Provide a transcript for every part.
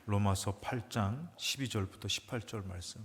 로마서 8장 12절부터 18절 말씀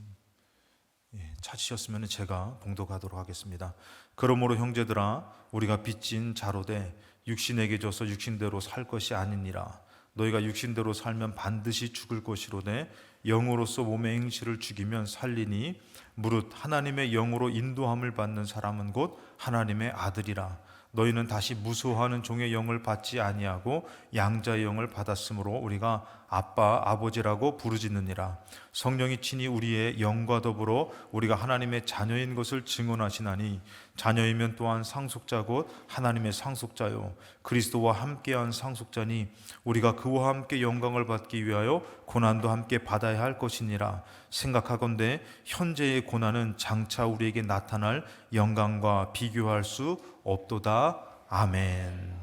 찾으셨으면 제가 봉독하도록 하겠습니다. 그러므로 형제들아 우리가 빚진 자로되 육신에게 져서 육신대로 살 것이 아니니라. 너희가 육신대로 살면 반드시 죽을 것이로되 영으로서 몸의 행실을 죽이면 살리니 무릇 하나님의 영으로 인도함을 받는 사람은 곧 하나님의 아들이라. 너희는 다시 무소하는 종의 영을 받지 아니하고 양자의 영을 받았으므로 우리가 아빠 아버지라고 부르짖느니라. 성령이 친히 우리의 영과 더불어 우리가 하나님의 자녀인 것을 증언하시나니 자녀이면 또한 상속자 곧 하나님의 상속자요 그리스도와 함께한 상속자니 우리가 그와 함께 영광을 받기 위하여 고난도 함께 받아야 할 것이니라. 생각하건대 현재의 고난은 장차 우리에게 나타날 영광과 비교할 수 없도다. 아멘.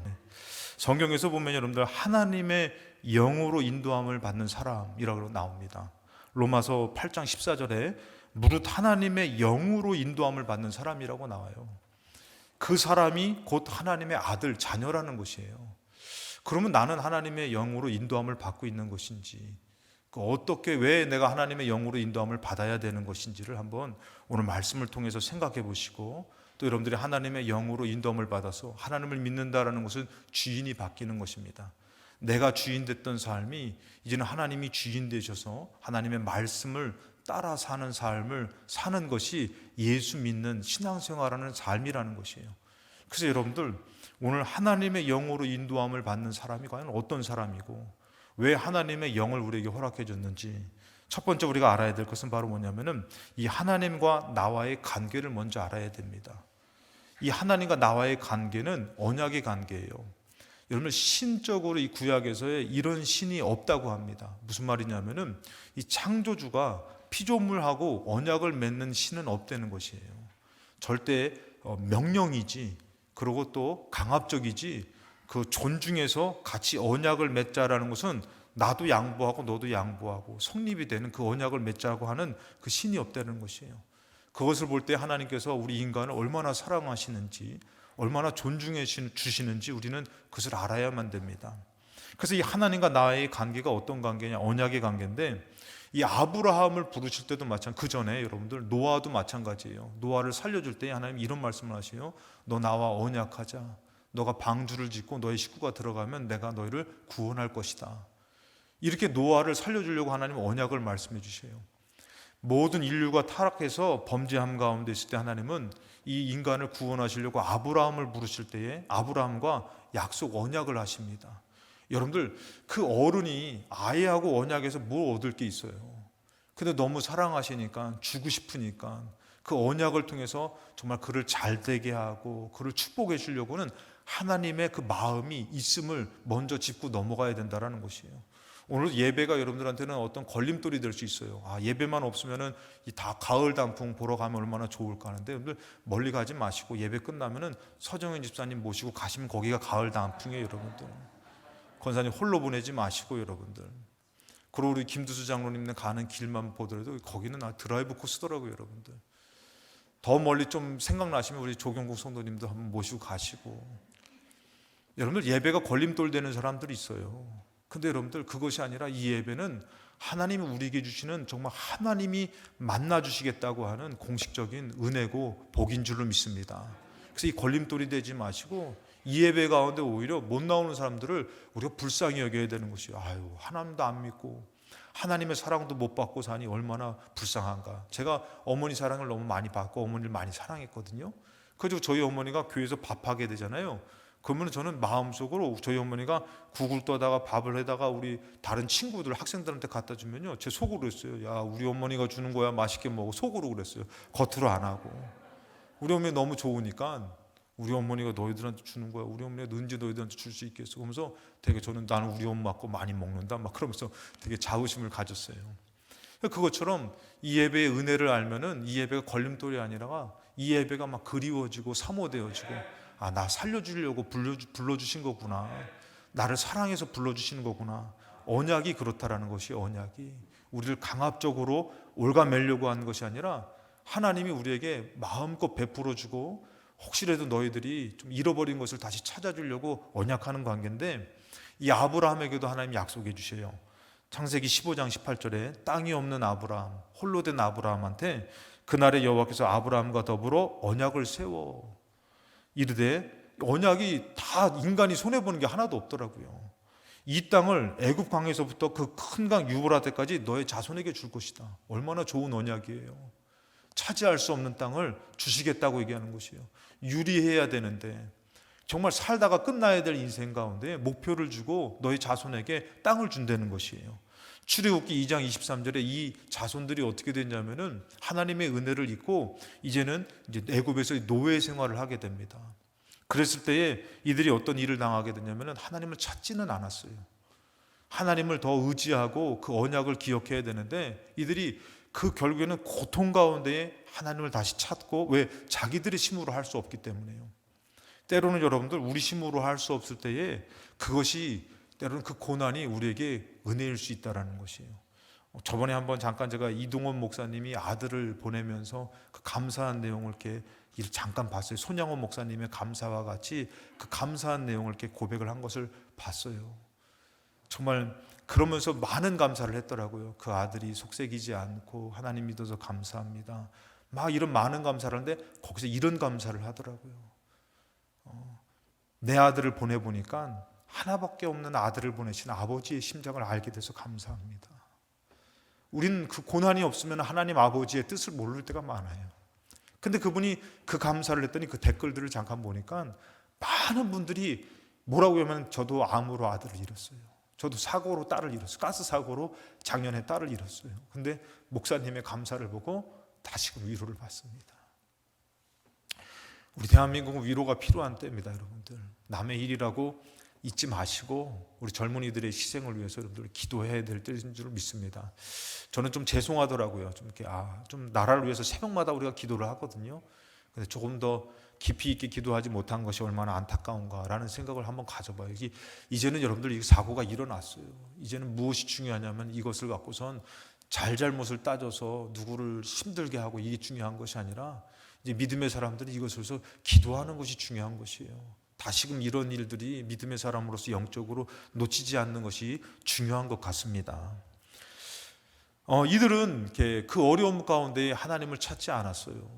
성경에서 보면 여러분들 하나님의 영으로 인도함을 받는 사람이라고 나옵니다. 로마서 8장 14절에 무릇 하나님의 영으로 인도함을 받는 사람이라고 나와요. 그 사람이 곧 하나님의 아들, 자녀라는 것이에요. 그러면 나는 하나님의 영으로 인도함을 받고 있는 것인지, 어떻게 왜 내가 하나님의 영으로 인도함을 받아야 되는 것인지를 한번 오늘 말씀을 통해서 생각해 보시고, 또 여러분들이 하나님의 영으로 인도함을 받아서 하나님을 믿는다라는 것은 주인이 바뀌는 것입니다. 내가 주인 됐던 삶이 이제는 하나님이 주인 되셔서 하나님의 말씀을 따라 사는 삶을 사는 것이 예수 믿는 신앙생활하는 삶이라는 것이에요. 그래서 여러분들 오늘 하나님의 영으로 인도함을 받는 사람이 과연 어떤 사람이고 왜 하나님의 영을 우리에게 허락해 줬는지, 첫 번째 우리가 알아야 될 것은 바로 뭐냐면은 이 하나님과 나와의 관계를 먼저 알아야 됩니다. 이 하나님과 나와의 관계는 언약의 관계예요. 여러분 신적으로 이 구약에서의 이런 신이 없다고 합니다. 무슨 말이냐면은 이 창조주가 피조물하고 언약을 맺는 신은 없다는 것이에요. 절대 명령이지, 그리고 또 강압적이지, 그 존중해서 같이 언약을 맺자라는 것은 나도 양보하고 너도 양보하고 성립이 되는 그 언약을 맺자고 하는 그 신이 없다는 것이에요. 그것을 볼 때 하나님께서 우리 인간을 얼마나 사랑하시는지, 얼마나 존중해 주시는지 우리는 그것을 알아야만 됩니다. 그래서 이 하나님과 나의 관계가 어떤 관계냐, 언약의 관계인데, 이 아브라함을 부르실 때도 마찬가지, 그 전에 여러분들 노아도 마찬가지예요. 노아를 살려줄 때 하나님 이런 말씀을 하세요. 너 나와 언약하자. 너가 방주를 짓고 너의 식구가 들어가면 내가 너희를 구원할 것이다. 이렇게 노아를 살려주려고 하나님 언약을 말씀해 주셔요. 모든 인류가 타락해서 범죄함 가운데 있을 때 하나님은 이 인간을 구원하시려고 아브라함을 부르실 때에 아브라함과 약속 언약을 하십니다. 여러분들 그 어른이 아이하고 언약에서 뭘 얻을 게 있어요? 근데 너무 사랑하시니까, 주고 싶으니까 그 언약을 통해서 정말 그를 잘 되게 하고 그를 축복해 주려고는 하나님의 그 마음이 있음을 먼저 짚고 넘어가야 된다는 것이에요. 오늘 예배가 여러분들한테는 어떤 걸림돌이 될 수 있어요. 예배만 없으면은 다 가을 단풍 보러 가면 얼마나 좋을까 하는데, 여러분들 멀리 가지 마시고 예배 끝나면은 서정현 집사님 모시고 가시면 거기가 가을 단풍이에요. 여러분들 권사님 홀로 보내지 마시고 여러분들. 그리고 우리 김두수 장로님 가는 길만 보더라도 거기는 드라이브 코스더라고요. 여러분들 더 멀리 좀 생각나시면 우리 조경국 성도님도 한번 모시고 가시고. 여러분들 예배가 걸림돌 되는 사람들이 있어요. 근데 여러분들 그것이 아니라 이 예배는 하나님이 우리에게 주시는, 정말 하나님이 만나 주시겠다고 하는 공식적인 은혜고 복인 줄로 믿습니다. 그래서 이 걸림돌이 되지 마시고 이 예배 가운데 오히려 못 나오는 사람들을 우리가 불쌍히 여겨야 되는 것이에요. 하나님도 안 믿고 하나님의 사랑도 못 받고 사니 얼마나 불쌍한가. 제가 어머니 사랑을 너무 많이 받고 어머니를 많이 사랑했거든요. 그래서 저희 어머니가 교회에서 밥하게 되잖아요. 그러면 저는 마음속으로 저희 어머니가 국을 떠다가 밥을 해다가 우리 다른 친구들, 학생들한테 갖다 주면요, 제 속으로 그랬어요. 야, 우리 어머니가 주는 거야, 맛있게 먹어. 속으로 그랬어요. 겉으로 안 하고. 우리 어머니 너무 좋으니까 우리 어머니가 너희들한테 주는 거야. 우리 어머니가 언제 너희들한테 줄 수 있겠어. 그러면서 되게 저는 나는 우리 엄마 거 많이 먹는다. 막 그러면서 되게 자부심을 가졌어요. 그것처럼 이 예배의 은혜를 알면은 이 예배가 걸림돌이 아니라 이 예배가 막 그리워지고 사모되어지고, 나 살려주려고 불러주신 거구나. 나를 사랑해서 불러주시는 거구나. 언약이 그렇다라는 것이, 언약이 우리를 강압적으로 올가매려고 하는 것이 아니라 하나님이 우리에게 마음껏 베풀어주고, 혹시라도 너희들이 좀 잃어버린 것을 다시 찾아주려고 언약하는 관계인데, 이 아브라함에게도 하나님 약속해 주셔요. 창세기 15장 18절에 땅이 없는 아브라함, 홀로 된 아브라함한테 그날에 여호와께서 아브라함과 더불어 언약을 세워 이르되, 언약이 다 인간이 손해보는 게 하나도 없더라고요. 이 땅을 애굽 강에서부터 그 큰 강 유브라데까지 너의 자손에게 줄 것이다. 얼마나 좋은 언약이에요. 차지할 수 없는 땅을 주시겠다고 얘기하는 것이에요. 유리해야 되는데, 정말 살다가 끝나야 될 인생 가운데 목표를 주고 너희 자손에게 땅을 준다는 것이에요. 출애굽기 2장 23절에 이 자손들이 어떻게 됐냐면은 하나님의 은혜를 입고 이제 애굽에서 노예 생활을 하게 됩니다. 그랬을 때에 이들이 어떤 일을 당하게 되냐면은 하나님을 찾지는 않았어요. 하나님을 더 의지하고 그 언약을 기억해야 되는데, 이들이 그 결국에는 고통 가운데에 하나님을 다시 찾고, 왜? 자기들의 힘으로 할 수 없기 때문에요. 때로는 여러분들, 우리 힘으로 할 수 없을 때에 그것이 때로는 그 고난이 우리에게 은혜일 수 있다는 것이에요. 저번에 한번 잠깐 제가 이동원 목사님이 아들을 보내면서 그 감사한 내용을 이렇게 잠깐 봤어요. 손양원 목사님의 감사와 같이 그 감사한 내용을 이렇게 고백을 한 것을 봤어요. 정말 그러면서 많은 감사를 했더라고요. 그 아들이 속색이지 않고 하나님 믿어서 감사합니다. 막 이런 많은 감사를 하는데 거기서 이런 감사를 하더라고요. 내 아들을 보내보니까 하나밖에 없는 아들을 보내신 아버지의 심정을 알게 돼서 감사합니다. 우린 그 고난이 없으면 하나님 아버지의 뜻을 모를 때가 많아요. 근데 그분이 그 감사를 했더니 그 댓글들을 잠깐 보니까 많은 분들이 뭐라고 하면, 저도 암으로 아들을 잃었어요. 저도 사고로 딸을 잃었어요. 가스 사고로 작년에 딸을 잃었어요. 근데 목사님의 감사를 보고 다시금 위로를 받습니다. 우리 대한민국은 위로가 필요한 때입니다, 여러분들. 남의 일이라고 잊지 마시고 우리 젊은이들의 희생을 위해서 여러분들 기도해야 될 때인 줄 믿습니다. 저는 좀 죄송하더라고요. 좀 이렇게 좀 나라를 위해서 새벽마다 우리가 기도를 하거든요. 근데 조금 더 깊이 있게 기도하지 못한 것이 얼마나 안타까운가라는 생각을 한번 가져봐요. 이제는 여러분들 이 사고가 일어났어요. 이제는 무엇이 중요하냐면 이것을 갖고선 잘잘못을 따져서 누구를 힘들게 하고 이게 중요한 것이 아니라, 이제 믿음의 사람들은 이것을 위해서 기도하는 것이 중요한 것이에요. 다시금 이런 일들이 믿음의 사람으로서 영적으로 놓치지 않는 것이 중요한 것 같습니다. 이들은 그 어려움 가운데 하나님을 찾지 않았어요.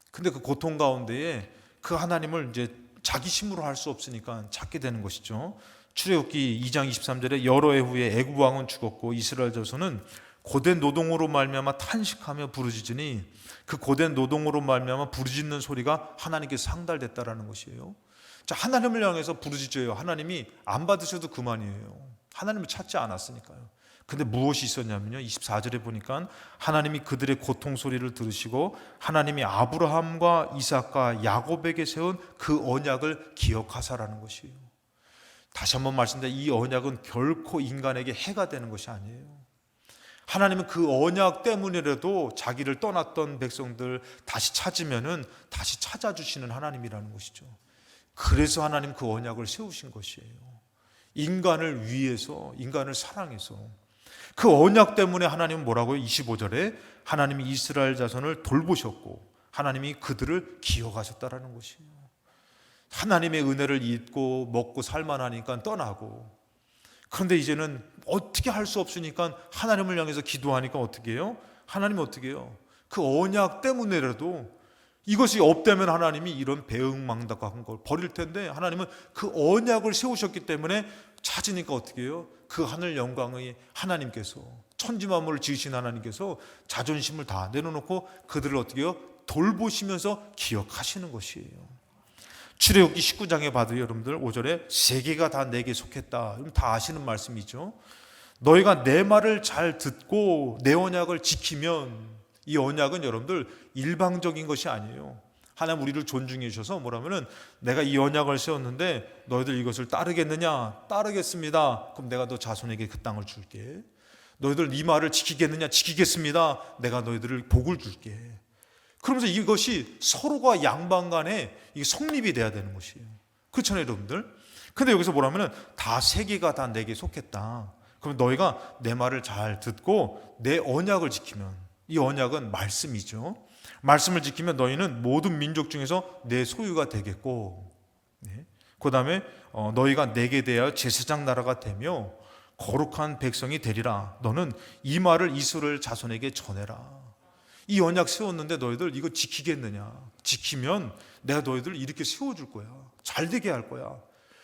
근데 그 고통 가운데에 그 하나님을 이제 자기 힘으로 할 수 없으니까 찾게 되는 것이죠. 출애굽기 2장 23절에 여러 해 후에 애굽 왕은 죽었고 이스라엘 자손은 고된 노동으로 말미암아 탄식하며 부르짖으니, 그 고된 노동으로 말미암아 부르짖는 소리가 하나님께 상달됐다라는 것이에요. 자, 하나님을 향해서 부르짖어요. 하나님이 안 받으셔도 그만이에요. 하나님을 찾지 않았으니까요. 근데 무엇이 있었냐면요, 24절에 보니까 하나님이 그들의 고통 소리를 들으시고 하나님이 아브라함과 이삭과 야곱에게 세운 그 언약을 기억하사라는 것이에요. 다시 한번 말씀드립니다. 이 언약은 결코 인간에게 해가 되는 것이 아니에요. 하나님은 그 언약 때문이라도 자기를 떠났던 백성들 다시 찾으면은 다시 찾아주시는 하나님이라는 것이죠. 그래서 하나님 그 언약을 세우신 것이에요. 인간을 위해서, 인간을 사랑해서. 그 언약 때문에 하나님은 뭐라고요? 25절에 하나님이 이스라엘 자손을 돌보셨고 하나님이 그들을 기억하셨다라는 것이에요. 하나님의 은혜를 잊고 먹고 살만하니까 떠나고, 그런데 이제는 어떻게 할 수 없으니까 하나님을 향해서 기도하니까 어떻게 해요? 하나님이 어떻게 해요? 그 언약 때문에라도, 이것이 없다면 하나님이 이런 배응망덕한 걸 버릴 텐데 하나님은 그 언약을 세우셨기 때문에 찾으니까 어떻게 해요? 그 하늘 영광의 하나님께서, 천지 만물을 지으신 하나님께서 자존심을 다 내려놓고 그들을 어떻게 해요? 돌보시면서 기억하시는 것이에요. 출애굽기 19장에 봐도 여러분들 5절에 세계가 다 내게 속했다. 다 아시는 말씀이죠. 너희가 내 말을 잘 듣고 내 언약을 지키면, 이 언약은 여러분들 일방적인 것이 아니에요. 하나님 우리를 존중해 주셔서 뭐라면은, 내가 이 언약을 세웠는데 너희들 이것을 따르겠느냐? 따르겠습니다. 그럼 내가 너 자손에게 그 땅을 줄게. 너희들 이 말을 지키겠느냐? 지키겠습니다. 내가 너희들을 복을 줄게. 그러면서 이것이 서로가 양방 간에 이게 성립이 돼야 되는 것이에요. 그렇잖아요, 여러분들. 근데 여기서 뭐라면은 다 세계가 다 내게 속했다. 그럼 너희가 내 말을 잘 듣고 내 언약을 지키면, 이 언약은 말씀이죠. 말씀을 지키면 너희는 모든 민족 중에서 내 소유가 되겠고, 그 다음에 너희가 내게 대하여 제사장 나라가 되며, 거룩한 백성이 되리라. 너는 이 말을 이스라엘 자손에게 전해라. 이 언약 세웠는데 너희들 이거 지키겠느냐? 지키면 내가 너희들 이렇게 세워줄 거야. 잘 되게 할 거야.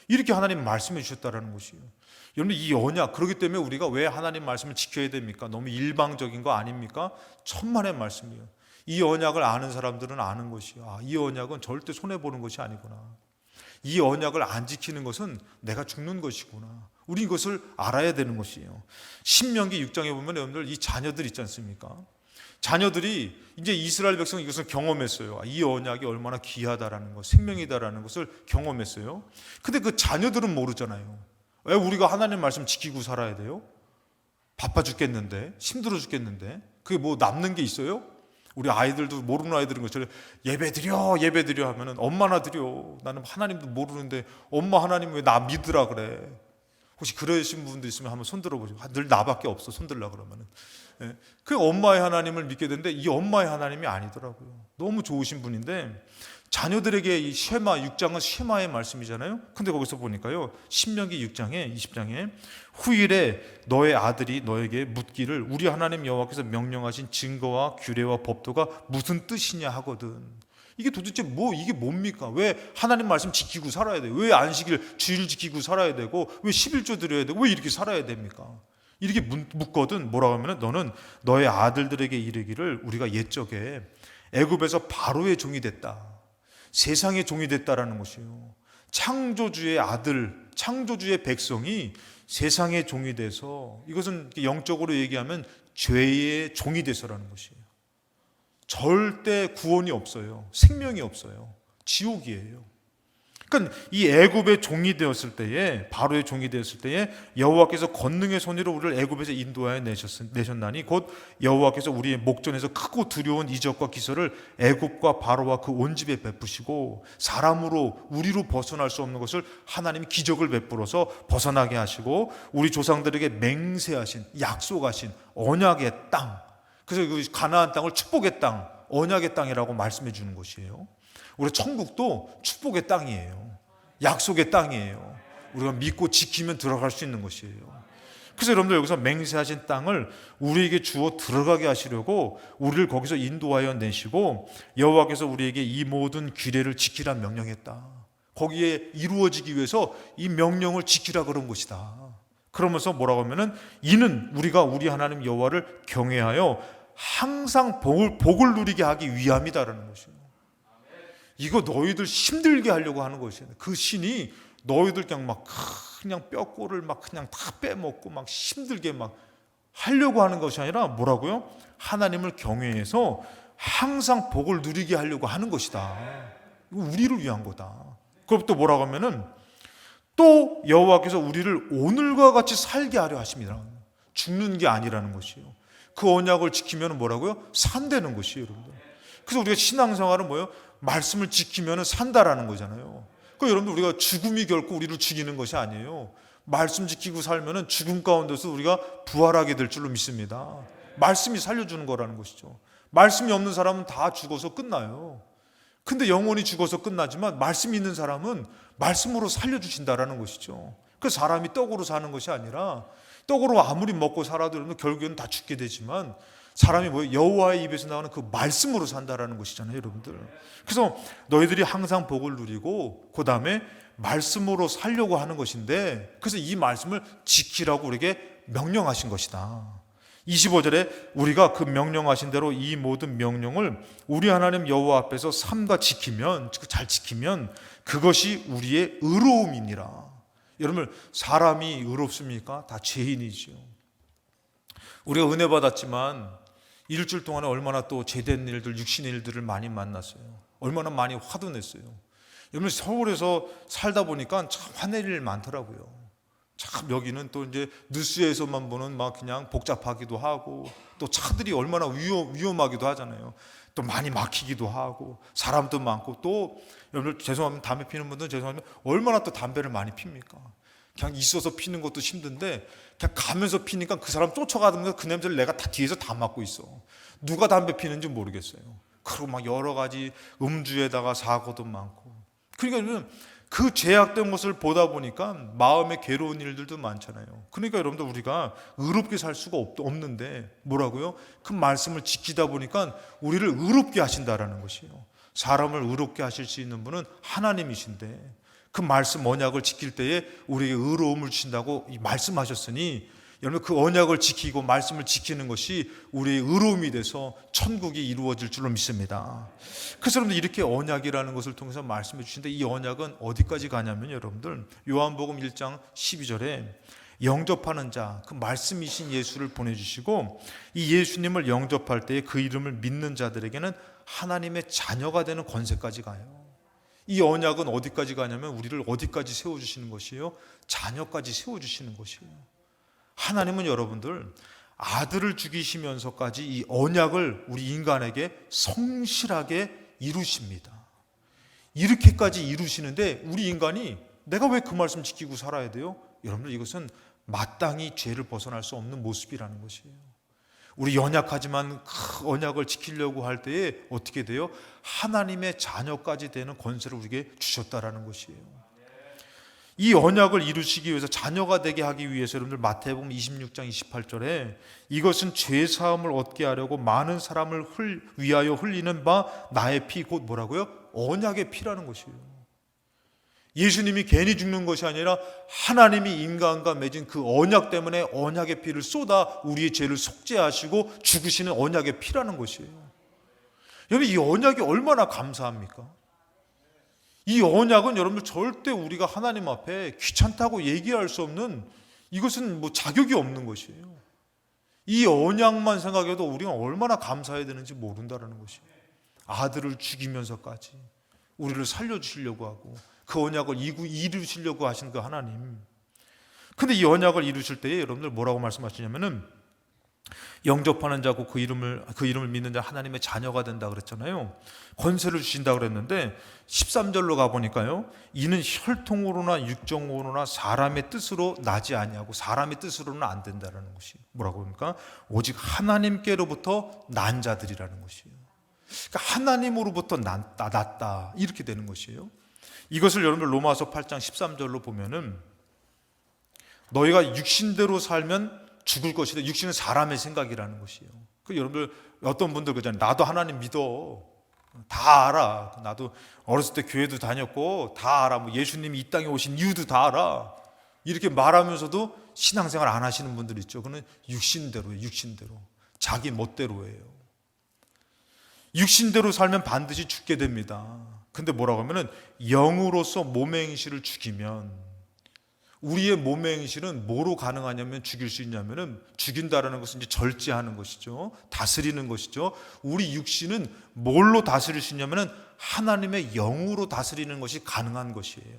이렇게 하나님 말씀해 주셨다라는 것이에요. 여러분, 이 언약, 그렇기 때문에 우리가 왜 하나님 말씀을 지켜야 됩니까? 너무 일방적인 거 아닙니까? 천만의 말씀이에요. 이 언약을 아는 사람들은 아는 것이요. 이 언약은 절대 손해보는 것이 아니구나. 이 언약을 안 지키는 것은 내가 죽는 것이구나. 우리 이것을 알아야 되는 것이에요. 신명기 6장에 보면 여러분들 이 자녀들 있지 않습니까? 자녀들이 이제 이스라엘 백성이 이것을 경험했어요. 이 언약이 얼마나 귀하다라는 것, 생명이다라는 것을 경험했어요. 근데 그 자녀들은 모르잖아요. 왜 우리가 하나님 말씀 지키고 살아야 돼요? 바빠 죽겠는데, 힘들어 죽겠는데, 그게 뭐 남는 게 있어요? 우리 아이들도 모르는 아이들인 것처럼 예배 드려 하면은 엄마나 드려. 나는 하나님도 모르는데 엄마 하나님 왜 나 믿으라 그래? 혹시 그러신 분들 있으면 한번 손 들어보죠. 늘 나밖에 없어, 손 들라 그러면은. 예. 그 엄마의 하나님을 믿게 되는데 이 엄마의 하나님이 아니더라고요. 너무 좋으신 분인데 자녀들에게 이 쉐마 6장은 쉐마의 말씀이잖아요. 근데 거기서 보니까요, 신명기 6장에 20장에 후일에 너의 아들이 너에게 묻기를 우리 하나님 여호와께서 명령하신 증거와 규례와 법도가 무슨 뜻이냐 하거든. 이게 도대체 이게 뭡니까? 왜 하나님 말씀 지키고 살아야 돼요? 왜 안식일 주일 지키고 살아야 되고 왜 11조 드려야 되고 왜 이렇게 살아야 됩니까? 이렇게 묻거든. 뭐라고 하면은 너는 너의 아들들에게 이르기를 우리가 옛적에 애굽에서 바로의 종이 됐다. 세상의 종이 됐다라는 것이에요. 창조주의 아들, 창조주의 백성이 세상의 종이 돼서, 이것은 영적으로 얘기하면 죄의 종이 돼서라는 것이에요. 절대 구원이 없어요. 생명이 없어요. 지옥이에요. 그러니까 이 애굽의 종이 되었을 때에, 바로의 종이 되었을 때에 여호와께서 권능의 손으로 우리를 애굽에서 인도하여 내셨나니 곧 여호와께서 우리의 목전에서 크고 두려운 이적과 기사를 애굽과 바로와 그 온 집에 베푸시고 사람으로 우리로 벗어날 수 없는 것을 하나님이 기적을 베풀어서 벗어나게 하시고 우리 조상들에게 맹세하신, 약속하신 언약의 땅, 그래서 그 가나안 땅을 축복의 땅, 언약의 땅이라고 말씀해 주는 것이에요. 우리 천국도 축복의 땅이에요. 약속의 땅이에요. 우리가 믿고 지키면 들어갈 수 있는 것이에요. 그래서 여러분들 여기서 맹세하신 땅을 우리에게 주어 들어가게 하시려고 우리를 거기서 인도하여 내시고 여호와께서 우리에게 이 모든 규례를 지키라 명령했다. 거기에 이루어지기 위해서 이 명령을 지키라 그런 것이다. 그러면서 뭐라고 하면은 이는 우리가 우리 하나님 여호와를 경외하여 항상 복을 누리게 하기 위함이다라는 것이에요. 이거 너희들 힘들게 하려고 하는 것이에요. 그 신이 너희들 그냥 뼈골을 그냥 다 빼먹고 힘들게 하려고 하는 것이 아니라 뭐라고요? 하나님을 경외해서 항상 복을 누리게 하려고 하는 것이다. 이거 우리를 위한 거다. 그럼 또 뭐라고 하면은 또 여호와께서 우리를 오늘과 같이 살게 하려 하십니다. 죽는 게 아니라는 것이에요. 그 언약을 지키면 뭐라고요? 산다는 것이에요, 여러분들. 그래서 우리가 신앙생활은 뭐예요? 말씀을 지키면 산다라는 거잖아요. 그러니까 여러분들 우리가 죽음이 결코 우리를 죽이는 것이 아니에요. 말씀 지키고 살면 죽음 가운데서 우리가 부활하게 될 줄로 믿습니다. 말씀이 살려주는 거라는 것이죠. 말씀이 없는 사람은 다 죽어서 끝나요. 근데 영원히 죽어서 끝나지만 말씀이 있는 사람은 말씀으로 살려주신다라는 것이죠. 그 사람이 떡으로 사는 것이 아니라 떡으로 아무리 먹고 살아도 결국에는 다 죽게 되지만 사람이 뭐예요? 여호와의 입에서 나오는 그 말씀으로 산다라는 것이잖아요, 여러분들. 그래서 너희들이 항상 복을 누리고 그 다음에 말씀으로 살려고 하는 것인데, 그래서 이 말씀을 지키라고 우리에게 명령하신 것이다. 25절에 우리가 그 명령하신 대로 이 모든 명령을 우리 하나님 여호와 앞에서 삼가 지키면, 잘 지키면 그것이 우리의 의로움이니라. 여러분, 사람이 의롭습니까? 다 죄인이죠. 우리가 은혜 받았지만 일주일 동안에 얼마나 또 죄된 일들, 육신의 일들을 많이 만났어요. 얼마나 많이 화도 냈어요. 여러분, 서울에서 살다 보니까 참 화낼 일 많더라고요. 참 여기는 또 이제 뉴스에서만 보는 그냥 복잡하기도 하고 또 차들이 얼마나 위험하기도 하잖아요. 또 많이 막히기도 하고 사람도 많고 또 여러분 죄송합니다. 담배 피는 분들은 죄송합니다. 얼마나 또 담배를 많이 핍니까? 그냥 있어서 피는 것도 힘든데 그냥 가면서 피니까 그 사람 쫓아가면서 그 냄새를 내가 다 뒤에서 다 맡고 있어. 누가 담배 피는지 모르겠어요. 그리고 여러 가지 음주에다가 사고도 많고. 그러니까 그 죄악된 것을 보다 보니까 마음에 괴로운 일들도 많잖아요. 그러니까 여러분들 우리가 의롭게 살 수가 없는데 뭐라고요? 그 말씀을 지키다 보니까 우리를 의롭게 하신다라는 것이에요. 사람을 의롭게 하실 수 있는 분은 하나님이신데 그 말씀 언약을 지킬 때에 우리에게 의로움을 주신다고 말씀하셨으니 여러분 그 언약을 지키고 말씀을 지키는 것이 우리의 의로움이 돼서 천국이 이루어질 줄로 믿습니다. 그래서 여러분들 이렇게 언약이라는 것을 통해서 말씀해 주시는데 이 언약은 어디까지 가냐면 여러분들 요한복음 1장 12절에 영접하는 자, 그 말씀이신 예수를 보내주시고 이 예수님을 영접할 때에 그 이름을 믿는 자들에게는 하나님의 자녀가 되는 권세까지 가요. 이 언약은 어디까지 가냐면 우리를 어디까지 세워주시는 것이에요? 자녀까지 세워주시는 것이에요. 하나님은 여러분들 아들을 죽이시면서까지 이 언약을 우리 인간에게 성실하게 이루십니다. 이렇게까지 이루시는데 우리 인간이 내가 왜 그 말씀 지키고 살아야 돼요? 여러분들 이것은 마땅히 죄를 벗어날 수 없는 모습이라는 것이에요. 우리 연약하지만 그 언약을 지키려고 할 때에 어떻게 돼요? 하나님의 자녀까지 되는 권세를 우리에게 주셨다라는 것이에요. 이 언약을 이루시기 위해서 자녀가 되게 하기 위해서 여러분들 마태복음 26장 28절에 이것은 죄 사함을 얻게 하려고 많은 사람을 위하여 흘리는 바 나의 피 곧 뭐라고요? 언약의 피라는 것이에요. 예수님이 괜히 죽는 것이 아니라 하나님이 인간과 맺은 그 언약 때문에 언약의 피를 쏟아 우리의 죄를 속죄하시고 죽으시는 언약의 피라는 것이에요. 여러분 이 언약이 얼마나 감사합니까? 이 언약은 여러분들 절대 우리가 하나님 앞에 귀찮다고 얘기할 수 없는 이것은 뭐 자격이 없는 것이에요. 이 언약만 생각해도 우리가 얼마나 감사해야 되는지 모른다는 것이에요. 아들을 죽이면서까지 우리를 살려주시려고 하고 그 언약을 이루시려고 하신 그 하나님. 근데 이 언약을 이루실 때에 여러분들 뭐라고 말씀하시냐면은 영접하는 자고 그 이름을 믿는 자 하나님의 자녀가 된다 그랬잖아요. 권세를 주신다 그랬는데 13절로 가보니까요 이는 혈통으로나 육정으로나 사람의 뜻으로 나지 아니하고 사람의 뜻으로는 안 된다라는 것이 뭐라고 합니까? 오직 하나님께로부터 난 자들이라는 것이에요. 그러니까 하나님으로부터 났다 이렇게 되는 것이에요. 이것을 여러분들 로마서 8장 13절로 보면은 너희가 육신대로 살면 죽을 것이다. 육신은 사람의 생각이라는 것이에요. 그 여러분들 어떤 분들 그러잖아요. 나도 하나님 믿어. 다 알아. 나도 어렸을 때 교회도 다녔고 다 알아. 뭐 예수님이 이 땅에 오신 이유도 다 알아. 이렇게 말하면서도 신앙생활 안 하시는 분들 있죠. 그는 육신대로예요. 육신대로. 자기 멋대로예요. 육신대로 살면 반드시 죽게 됩니다. 근데 뭐라고 하면은 영으로서 몸의 행실을 죽이면 우리의 몸의 행실은 뭐로 가능하냐면 죽일 수 있냐면은 죽인다라는 것은 이제 절제하는 것이죠. 다스리는 것이죠. 우리 육신은 뭘로 다스릴 수 있냐면은 하나님의 영으로 다스리는 것이 가능한 것이에요.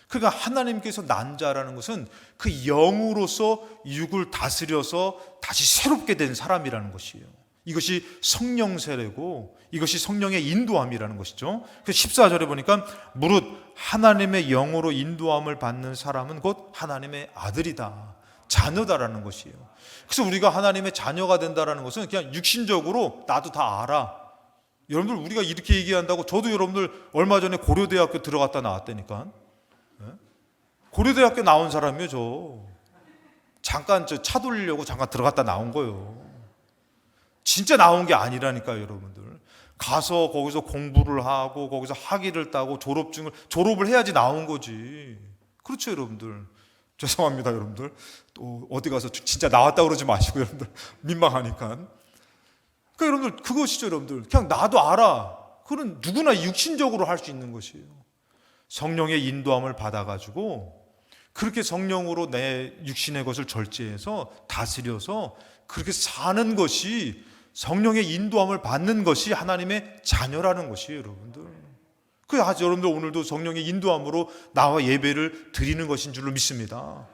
그러니까 하나님께서 난 자라는 것은 그 영으로서 육을 다스려서 다시 새롭게 된 사람이라는 것이에요. 이것이 성령 세례고 이것이 성령의 인도함이라는 것이죠. 그 14절에 보니까 무릇 하나님의 영으로 인도함을 받는 사람은 곧 하나님의 아들이다, 자녀다라는 것이에요. 그래서 우리가 하나님의 자녀가 된다라는 것은 그냥 육신적으로 나도 다 알아. 여러분들 우리가 이렇게 얘기한다고 저도 여러분들 얼마 전에 고려대학교 들어갔다 나왔다니까. 고려대학교 나온 사람이에요. 저 잠깐 차 돌리려고 잠깐 들어갔다 나온 거예요. 진짜 나온 게 아니라니까요, 여러분들. 가서 거기서 공부를 하고 거기서 학위를 따고 졸업을 해야지 나온 거지. 그렇죠, 여러분들. 죄송합니다, 여러분들. 또 어디 가서 진짜 나왔다 그러지 마시고 여러분들 민망하니까. 그러니까 여러분들 그것이죠, 여러분들. 그냥 나도 알아. 그건 누구나 육신적으로 할 수 있는 것이에요. 성령의 인도함을 받아가지고 그렇게 성령으로 내 육신의 것을 절제해서 다스려서 그렇게 사는 것이 성령의 인도함을 받는 것이 하나님의 자녀라는 것이에요, 여러분들. 그래서 여러분들 오늘도 성령의 인도함으로 나와 예배를 드리는 것인 줄로 믿습니다.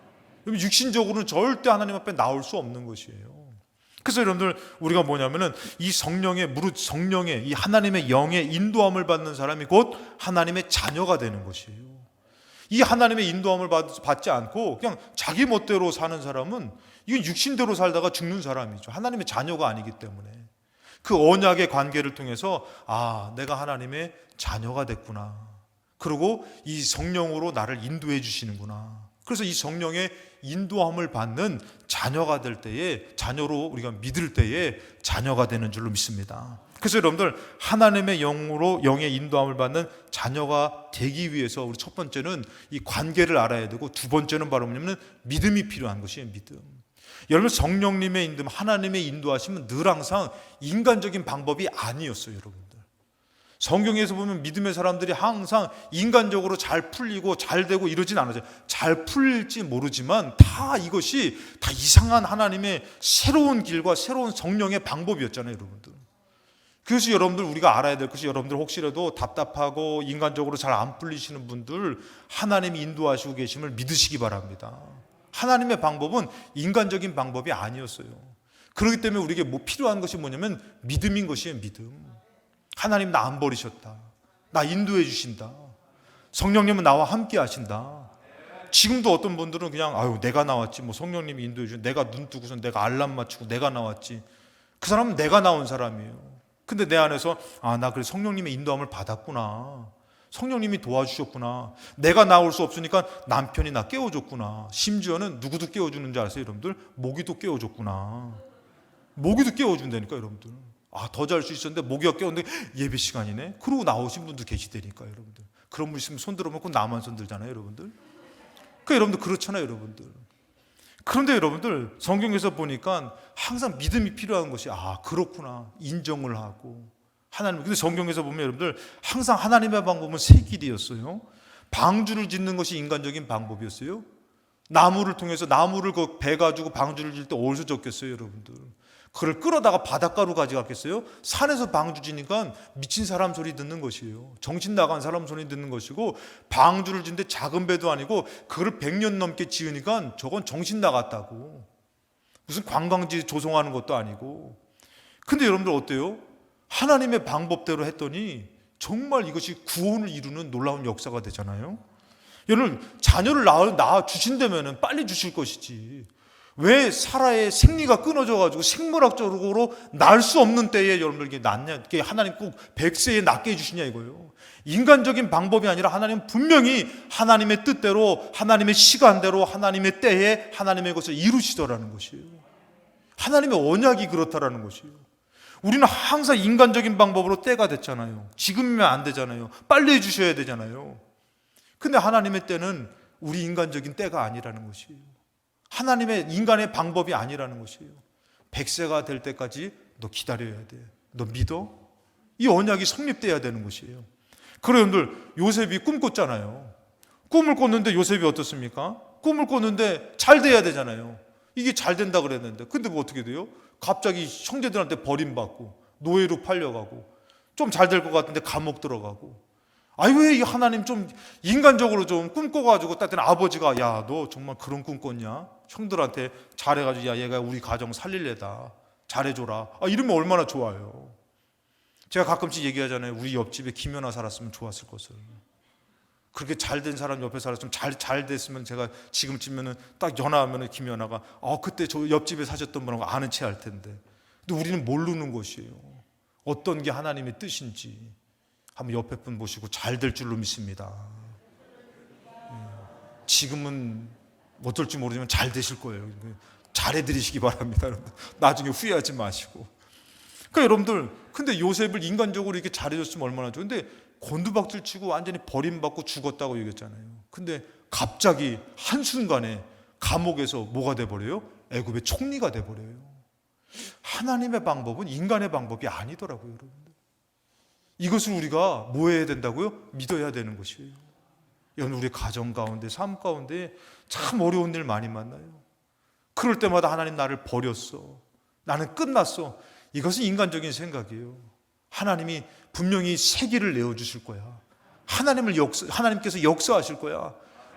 육신적으로는 절대 하나님 앞에 나올 수 없는 것이에요. 그래서 여러분들 우리가 뭐냐면은 이 무릇 성령의 이 하나님의 영의 인도함을 받는 사람이 곧 하나님의 자녀가 되는 것이에요. 이 하나님의 인도함을 받지 않고 그냥 자기 멋대로 사는 사람은 이건 육신대로 살다가 죽는 사람이죠. 하나님의 자녀가 아니기 때문에. 그 언약의 관계를 통해서 내가 하나님의 자녀가 됐구나. 그리고 이 성령으로 나를 인도해 주시는구나. 그래서 이 성령의 인도함을 받는 자녀가 될 때에, 자녀로 우리가 믿을 때에 자녀가 되는 줄로 믿습니다. 그래서 여러분들, 하나님의 영으로, 영의 인도함을 받는 자녀가 되기 위해서 우리 첫 번째는 이 관계를 알아야 되고, 두 번째는 바로 뭐냐면 믿음이 필요한 것이에요. 믿음. 여러분, 성령님의 인도, 하나님의 인도하심은 늘 항상 인간적인 방법이 아니었어요. 여러분들, 성경에서 보면 믿음의 사람들이 항상 인간적으로 잘 풀리고 잘 되고 이러진 않아요. 잘 풀릴지 모르지만 다 이것이 다 이상한 하나님의 새로운 길과 새로운 성령의 방법이었잖아요. 여러분들, 그래서 여러분들, 우리가 알아야 될 것이, 여러분들 혹시라도 답답하고 인간적으로 잘 안 풀리시는 분들, 하나님이 인도하시고 계심을 믿으시기 바랍니다. 하나님의 방법은 인간적인 방법이 아니었어요. 그렇기 때문에 우리에게 뭐 필요한 것이 뭐냐면 믿음인 것이에요. 믿음. 하나님 나 안 버리셨다, 나 인도해 주신다, 성령님은 나와 함께 하신다. 지금도 어떤 분들은 그냥 아유 내가 나왔지, 뭐 성령님이 인도해 주신, 내가 눈 뜨고서 내가 알람 맞추고 내가 나왔지. 그 사람은 내가 나온 사람이에요. 근데 내 안에서 아, 나 그래 성령님의 인도함을 받았구나, 성령님이 도와주셨구나, 내가 나올 수 없으니까 남편이 나 깨워줬구나. 심지어는 누구도 깨워주는지 아세요 여러분들? 모기도 깨워줬구나. 모기도 깨워준다니까 여러분들. 아, 더 잘 수 있었는데 모기가 깨웠는데 예배 시간이네. 그러고 나오신 분도 계시다니까 여러분들. 그런 분 있으면 손 들어먹고 나만 손 들잖아요 여러분들. 그러니까 여러분들 그렇잖아요 여러분들. 그런데 여러분들, 성경에서 보니까 항상 믿음이 필요한 것이, 아 그렇구나, 인정을 하고 하나님. 근데 성경에서 보면 여러분들, 항상 하나님의 방법은 세 길이었어요. 방주를 짓는 것이 인간적인 방법이었어요. 나무를 통해서, 나무를 그 배 가지고 방주를 짓을 때 어디서 졌겠어요 여러분들? 그걸 끌어다가 바닷가로 가져갔겠어요? 산에서 방주 지니까 미친 사람 소리 듣는 것이에요. 정신 나간 사람 소리 듣는 것이고, 방주를 짓는데 작은 배도 아니고 그걸 100년 넘게 지으니까 저건 정신 나갔다고. 무슨 관광지 조성하는 것도 아니고. 근데 여러분들 어때요? 하나님의 방법대로 했더니 정말 이것이 구원을 이루는 놀라운 역사가 되잖아요. 여러분, 자녀를 낳아 주신다면 빨리 주실 것이지, 왜 사라의 생리가 끊어져가지고 생물학적으로 낳을 수 없는 때에 여러분들에게 낳냐, 하나님 꼭 100세에 낳게 해주시냐 이거예요. 인간적인 방법이 아니라 하나님 분명히 하나님의 뜻대로, 하나님의 시간대로, 하나님의 때에 하나님의 것을 이루시더라는 것이에요. 하나님의 언약이 그렇다라는 것이에요. 우리는 항상 인간적인 방법으로 때가 됐잖아요. 지금이면 안 되잖아요. 빨리 해주셔야 되잖아요. 근데 하나님의 때는 우리 인간적인 때가 아니라는 것이에요. 하나님의, 인간의 방법이 아니라는 것이에요. 100세가 될 때까지 너 기다려야 돼. 너 믿어? 이 언약이 성립돼야 되는 것이에요. 그런데 요셉이 꿈 꿨잖아요. 꿈을 꿨는데 요셉이 어떻습니까? 꿈을 꿨는데 잘 돼야 되잖아요. 이게 잘 된다 그랬는데, 근데 뭐 어떻게 돼요? 갑자기 형제들한테 버림받고 노예로 팔려가고, 좀 잘 될 것 같은데 감옥 들어가고. 아니 왜 이 하나님 좀 인간적으로 좀 꿈꿔가지고, 딱 때는 아버지가 야 너 정말 그런 꿈 꿨냐? 형들한테 잘해가지고 야 얘가 우리 가정 살릴래다, 잘해줘라, 아, 이러면 얼마나 좋아요. 제가 가끔씩 얘기하잖아요. 우리 옆집에 김연아 살았으면 좋았을 것을. 그렇게 잘된 사람 옆에 살았으면, 잘 됐으면 제가 지금쯤에는 딱 전화하면 김연아가 그때 저 옆집에 사셨던 분하고 아는 체 할 텐데. 근데 우리는 모르는 것이에요. 어떤 게 하나님의 뜻인지. 한번 옆에 분 보시고 잘 될 줄로 믿습니다. 지금은 어떨지 모르지만 잘 되실 거예요. 잘해드리시기 바랍니다. 여러분들. 나중에 후회하지 마시고. 그러니까 여러분들, 근데 요셉을 인간적으로 이렇게 잘해줬으면 얼마나 좋은데 곤두박질 치고 완전히 버림받고 죽었다고 얘기했잖아요. 근데 갑자기 한순간에 감옥에서 뭐가 돼버려요? 애굽의 총리가 돼버려요. 하나님의 방법은 인간의 방법이 아니더라고요. 여러분들, 이것을 우리가 뭐 해야 된다고요? 믿어야 되는 것이에요. 여러분, 우리 가정 가운데, 삶 가운데 참 어려운 일 많이 만나요. 그럴 때마다 하나님 나를 버렸어, 나는 끝났어, 이것은 인간적인 생각이에요. 하나님이 분명히 새 길을 내어주실 거야. 하나님께서 역사하실 거야.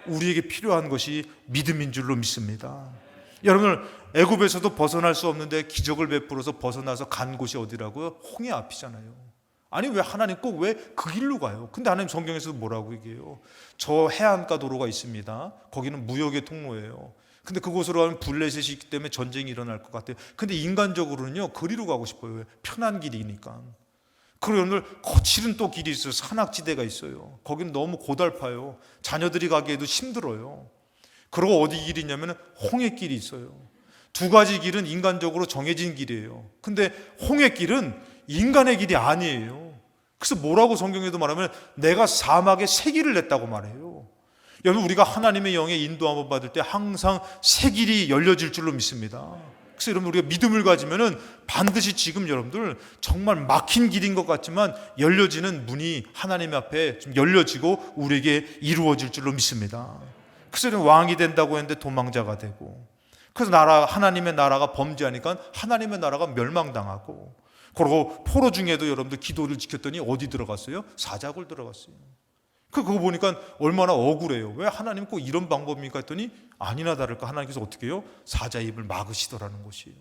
우리에게 필요한 것이 믿음인 줄로 믿습니다. 여러분, 애굽에서도 벗어날 수 없는데 기적을 베풀어서 벗어나서 간 곳이 어디라고요? 홍해 앞이잖아요. 아니 왜 하나님 꼭 왜 그 길로 가요? 근데 하나님 성경에서도 뭐라고 얘기해요? 저 해안가 도로가 있습니다. 거기는 무역의 통로예요. 근데 그곳으로 가면 블레셋이 있기 때문에 전쟁이 일어날 것 같아요. 근데 인간적으로는요, 거리로 가고 싶어요. 편한 길이니까. 그리고 여러분들 거칠은 또 길이 있어요. 산악지대가 있어요. 거기는 너무 고달파요. 자녀들이 가기에도 힘들어요. 그리고 어디 길이 있냐면 홍해길이 있어요. 두 가지 길은 인간적으로 정해진 길이에요. 근데 홍해길은 인간의 길이 아니에요. 그래서 뭐라고 성경에도 말하면 내가 사막에 새 길을 냈다고 말해요. 여러분, 우리가 하나님의 영의 인도함을 받을 때 항상 새 길이 열려질 줄로 믿습니다. 그래서 여러분, 우리가 믿음을 가지면은 반드시 지금 여러분들 정말 막힌 길인 것 같지만 열려지는 문이 하나님 앞에 좀 열려지고 우리에게 이루어질 줄로 믿습니다. 그래서 왕이 된다고 했는데 도망자가 되고, 그래서 하나님의 나라가 범죄하니까 하나님의 나라가 멸망당하고, 그리고 포로 중에도 여러분들 기도를 지켰더니 어디 들어갔어요? 사자굴 들어갔어요. 그거 보니까 얼마나 억울해요. 왜 하나님 꼭 이런 방법입니까 했더니 아니나 다를까 하나님께서 어떻게 해요? 사자 입을 막으시더라는 것이에요.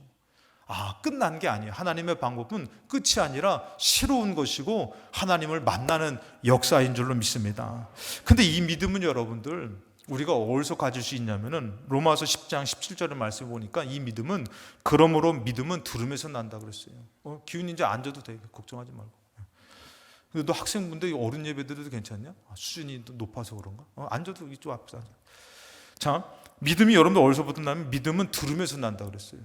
끝난 게 아니에요. 하나님의 방법은 끝이 아니라 새로운 것이고 하나님을 만나는 역사인 줄로 믿습니다. 근데 이 믿음은 여러분들 우리가 어디서 가질 수 있냐면은 로마서 10장 17절의 말씀을 보니까 이 믿음은, 그러므로 믿음은 들음에서 난다 그랬어요. 기훈이 이제 앉아도 돼. 걱정하지 말고. 근데 너 학생분들 어른 예배 드려도 괜찮냐? 수준이 높아서 그런가? 앉아도 이쪽 앞에서 앉아. 자, 믿음이 여러분들 어디서부터 나면 믿음은 들음에서 난다 그랬어요.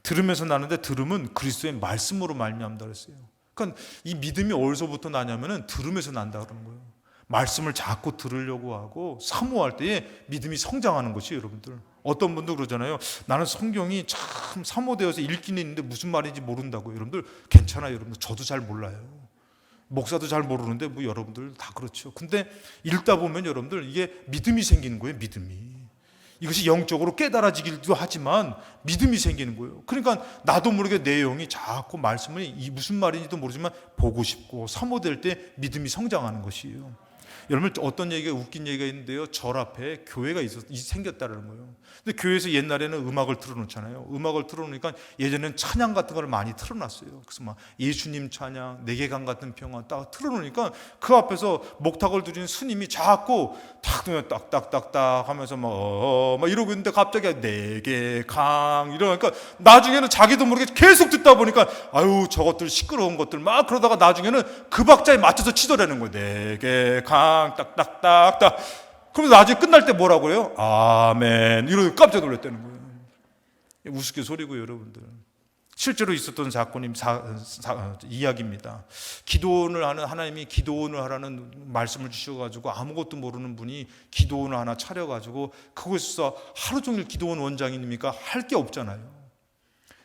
들음에서 나는데 들음은 그리스도의 말씀으로 말미암다 그랬어요. 그러니까 이 믿음이 어디서부터 나냐면은 들음에서 난다 그러는 거예요. 말씀을 자꾸 들으려고 하고 사모할 때에 믿음이 성장하는 것이 여러분들. 어떤 분도 그러잖아요. 나는 성경이 참 사모되어서 읽기는 있는데 무슨 말인지 모른다고요. 여러분들 괜찮아요. 여러분들 저도 잘 몰라요. 목사도 잘 모르는데 뭐 여러분들 다 그렇죠. 근데 읽다 보면 여러분들 이게 믿음이 생기는 거예요. 믿음이. 이것이 영적으로 깨달아지기도 하지만 믿음이 생기는 거예요. 그러니까 나도 모르게 내용이 자꾸 말씀을 무슨 말인지도 모르지만 보고 싶고 사모될 때 믿음이 성장하는 것이에요. 여러분, 어떤 얘기가 웃긴 얘기가 있는데요. 절 앞에 교회가 생겼다는 거예요. 근데 교회에서 옛날에는 음악을 틀어놓잖아요. 음악을 틀어놓으니까 예전에는 찬양 같은 걸 많이 틀어놨어요. 그래서 막 예수님 찬양, 내게간 같은 평화 딱 틀어놓으니까 그 앞에서 목탁을 두신 스님이 자꾸 딱딱딱딱 하면서 막 이러고 있는데 갑자기 내게강 이러니까 나중에는 자기도 모르게 계속 듣다 보니까 아유 저것들 시끄러운 것들 막 그러다가 나중에는 그 박자에 맞춰서 치더라는 거예요. 내게강 딱딱딱딱. 그러면서 나중에 끝날 때 뭐라고 그래요? 아멘. 이러고 깜짝 놀랐다는 거예요. 우스갯소리고요, 여러분들. 실제로 있었던 사건이 이야기입니다. 기도원을 하는, 하나님이 기도원을 하라는 말씀을 주셔가지고 아무것도 모르는 분이 기도원을 하나 차려가지고 그곳에서 하루 종일 기도원 원장이니까 할 게 없잖아요.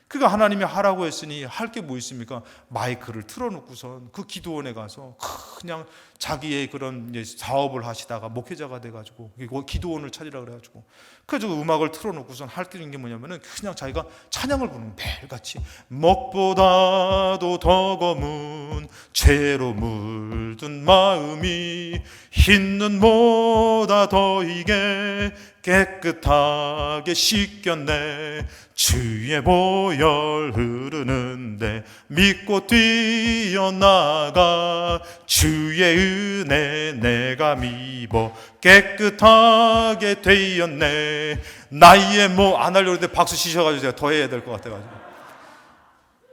그러니까 하나님이 하라고 했으니 할 게 뭐 있습니까? 마이크를 틀어놓고선 그 기도원에 가서 그냥 자기의 그런 사업을 하시다가 목회자가 돼가지고 기도원을 차리라 그래가지고 그래서 음악을 틀어놓고선 할 게 있는 게 뭐냐면은 그냥 자기가 찬양을 부르는 매일같이 먹보다도 더 검은 죄로 물든 마음이 흰 눈보다 더 이게 깨끗하게 씻겼네. 주의 보혈 흐르는데 믿고 뛰어나가 주의 은혜 내가 입어 깨끗하게 되었네. 나이에 뭐 안 하려는데 박수 치셔가지고 제가 더 해야 될 것 같아가지고.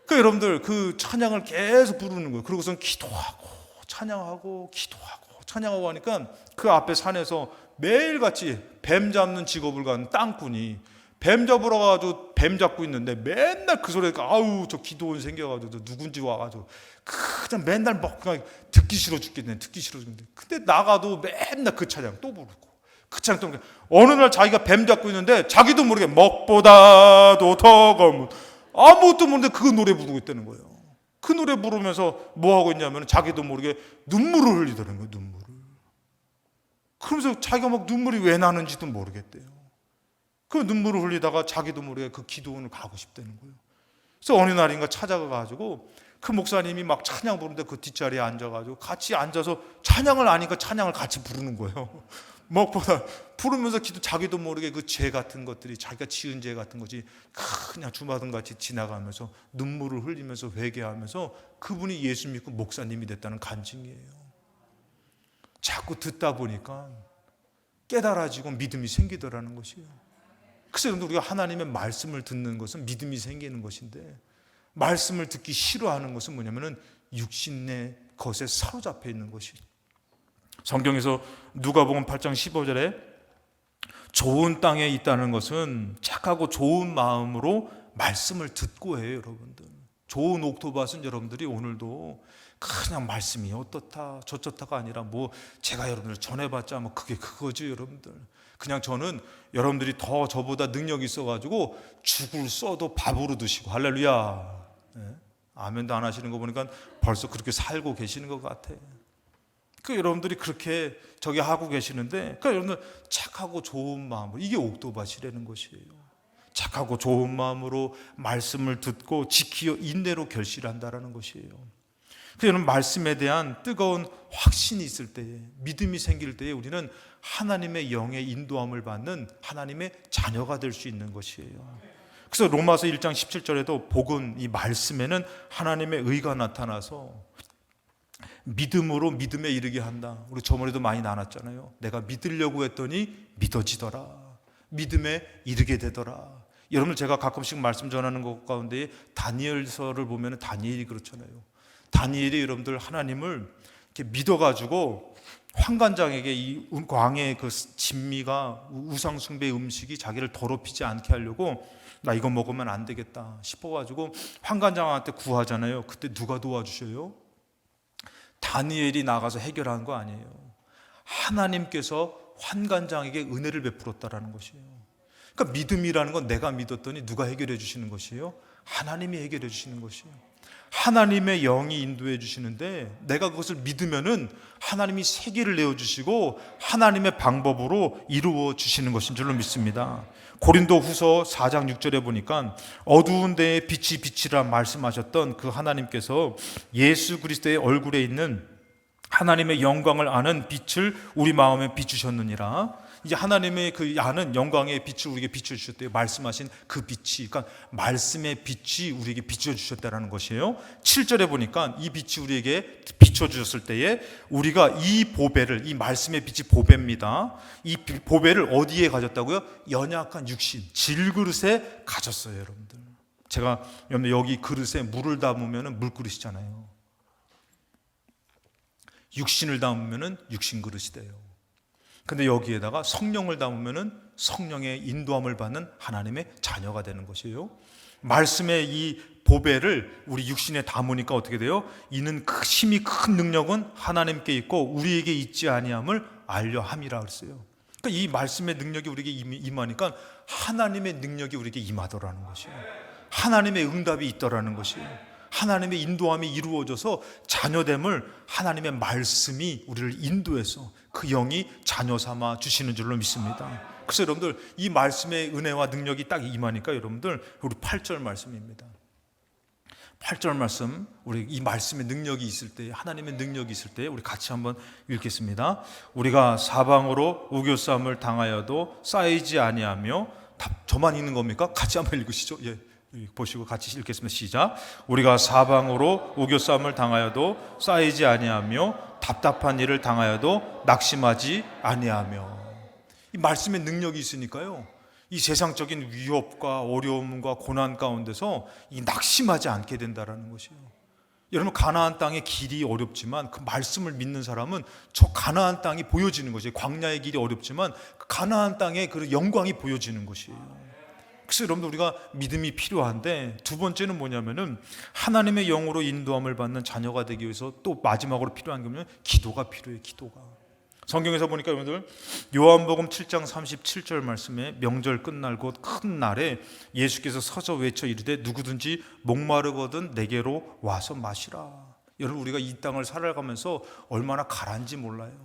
그 여러분들 그 찬양을 계속 부르는 거예요. 그러고선 기도하고 찬양하고 기도하고 찬양하고 하니까 그 앞에 산에서 매일같이 뱀 잡는 직업을 가는 땅꾼이 뱀 잡으러 가가지고 뱀 잡고 있는데 맨날 그 소리가 아우 저 기도원 생겨가지고 누군지 와가지고 그냥 맨날 막 그냥 듣기 싫어 죽겠네. 듣기 싫어 죽겠네. 근데 나가도 맨날 그 찬양 또 부르고 그 찬양 또 부르고 어느 날 자기가 뱀 잡고 있는데 자기도 모르게 먹보다도 더 검은 아무것도 모르는데 그 노래 부르고 있다는 거예요. 그 노래 부르면서 뭐 하고 있냐면 자기도 모르게 눈물을 흘리더라는 거예요. 눈물을. 그러면서 자기가 막 눈물이 왜 나는지도 모르겠대요. 그 눈물을 흘리다가 자기도 모르게 그 기도원을 가고 싶다는 거예요. 그래서 어느 날인가 찾아가가지고 그 목사님이 막 찬양 부르는데 그 뒷자리에 앉아가지고 같이 앉아서 찬양을 아니까 찬양을 같이 부르는 거예요. 무엇보다 부르면서 자기도 모르게 그 죄 같은 것들이 자기가 지은 죄 같은 것이 그냥 주마등같이 지나가면서 눈물을 흘리면서 회개하면서 그분이 예수 믿고 목사님이 됐다는 간증이에요. 자꾸 듣다 보니까 깨달아지고 믿음이 생기더라는 것이에요. 그래서 우리가 하나님의 말씀을 듣는 것은 믿음이 생기는 것인데 말씀을 듣기 싫어하는 것은 뭐냐면은 육신의 것에 사로잡혀 있는 것이. 성경에서 누가복음 8장 15절에 좋은 땅에 있다는 것은 착하고 좋은 마음으로 말씀을 듣고 해요. 여러분들, 좋은 옥토밭은 여러분들이 오늘도 그냥 말씀이 어떻다 저렇다가 아니라 뭐 제가 여러분들 전해봤자 뭐 그게 그거죠. 여러분들, 그냥 저는 여러분들이 더 저보다 능력이 있어가지고 죽을 써도 밥으로 드시고, 할렐루야. 네? 아멘도 안 하시는 거 보니까 벌써 그렇게 살고 계시는 것 같아. 그 여러분들이 그렇게 저기 하고 계시는데, 그러니까 여러분들 착하고 좋은 마음으로, 이게 옥토밭이라는 것이에요. 착하고 좋은 마음으로 말씀을 듣고 지키어 인내로 결실한다라는 것이에요. 그래서 여러분, 말씀에 대한 뜨거운 확신이 있을 때에, 믿음이 생길 때에 우리는 하나님의 영의 인도함을 받는 하나님의 자녀가 될 수 있는 것이에요. 그래서 로마서 1장 17절에도 복은, 이 말씀에는 하나님의 의가 나타나서 믿음으로 믿음에 이르게 한다. 우리 저번에도 많이 나눴잖아요. 내가 믿으려고 했더니 믿어지더라. 믿음에 이르게 되더라. 여러분들, 제가 가끔씩 말씀 전하는 것 가운데 다니엘서를 보면 다니엘이 그렇잖아요. 다니엘이 여러분들 하나님을 이렇게 믿어가지고 환관장에게 이 광의 그 진미가, 우상 숭배의 음식이 자기를 더럽히지 않게 하려고 나 이거 먹으면 안 되겠다 싶어가지고 환관장한테 구하잖아요. 그때 누가 도와주셔요? 다니엘이 나가서 해결한 거 아니에요. 하나님께서 환관장에게 은혜를 베풀었다라는 것이에요. 그러니까 믿음이라는 건 내가 믿었더니 누가 해결해 주시는 것이에요? 하나님이 해결해 주시는 것이에요. 하나님의 영이 인도해 주시는데, 내가 그것을 믿으면은 하나님이 세계를 내어 주시고 하나님의 방법으로 이루어 주시는 것인 줄로 믿습니다. 고린도 후서 4장 6절에 보니까 어두운 데에 빛이 빛이라 말씀하셨던 그 하나님께서 예수 그리스도의 얼굴에 있는 하나님의 영광을 아는 빛을 우리 마음에 비추셨느니라. 이제 하나님의 그 아는 영광의 빛을 우리에게 비춰주셨대요. 말씀하신 그 빛이, 그러니까 말씀의 빛이 우리에게 비춰주셨다는 것이에요. 7절에 보니까 이 빛이 우리에게 비춰주셨을 때에 우리가 이 보배를, 이 말씀의 빛이 보배입니다. 이 보배를 어디에 가졌다고요? 연약한 육신, 질그릇에 가졌어요. 여러분들, 제가 여기 그릇에 물을 담으면 물그릇이잖아요. 육신을 담으면 육신 그릇이 돼요. 근데 여기에다가 성령을 담으면 성령의 인도함을 받는 하나님의 자녀가 되는 것이에요. 말씀의 이 보배를 우리 육신에 담으니까 어떻게 돼요? 이는 힘이 큰 능력은 하나님께 있고 우리에게 있지 아니함을 알려 함이라 그랬어요. 그러니까 이 말씀의 능력이 우리에게 임하니까 하나님의 능력이 우리에게 임하더라는 것이에요. 하나님의 응답이 있더라는 것이에요. 하나님의 인도함이 이루어져서 자녀됨을 하나님의 말씀이 우리를 인도해서 그 영이 자녀 삼아 주시는 줄로 믿습니다. 그래서 여러분들, 이 말씀의 은혜와 능력이 딱 임하니까 여러분들, 우리 8절 말씀입니다. 8절 말씀, 우리 이 말씀의 능력이 있을 때, 하나님의 능력이 있을 때 우리 같이 한번 읽겠습니다. 우리가 사방으로 우겨싸움을 당하여도 쌓이지 아니하며, 저만 읽는 겁니까? 같이 한번 읽으시죠. 예. 보시고 같이 읽겠습니다. 시작. 우리가 사방으로 우겨싸움을 당하여도 쌓이지 아니하며 답답한 일을 당하여도 낙심하지 아니하며. 이 말씀의 능력이 있으니까요, 이 세상적인 위협과 어려움과 고난 가운데서 이 낙심하지 않게 된다라는 것이에요. 여러분, 가나안 땅의 길이 어렵지만 그 말씀을 믿는 사람은 저 가나안 땅이 보여지는 것이에요. 광야의 길이 어렵지만 그 가나안 땅의 그 영광이 보여지는 것이에요. 그래서 여러분들, 우리가 믿음이 필요한데, 두 번째는 뭐냐면은 하나님의 영으로 인도함을 받는 자녀가 되기 위해서 또 마지막으로 필요한 게 뭐냐면 기도가 필요해요. 기도가. 성경에서 보니까 여러분들, 요한복음 7장 37절 말씀에 명절 끝날 곧 큰 날에 예수께서 서서 외쳐 이르되 누구든지 목마르거든 내게로 와서 마시라. 여러분, 우리가 이 땅을 살아가면서 얼마나 가라앉지 몰라요.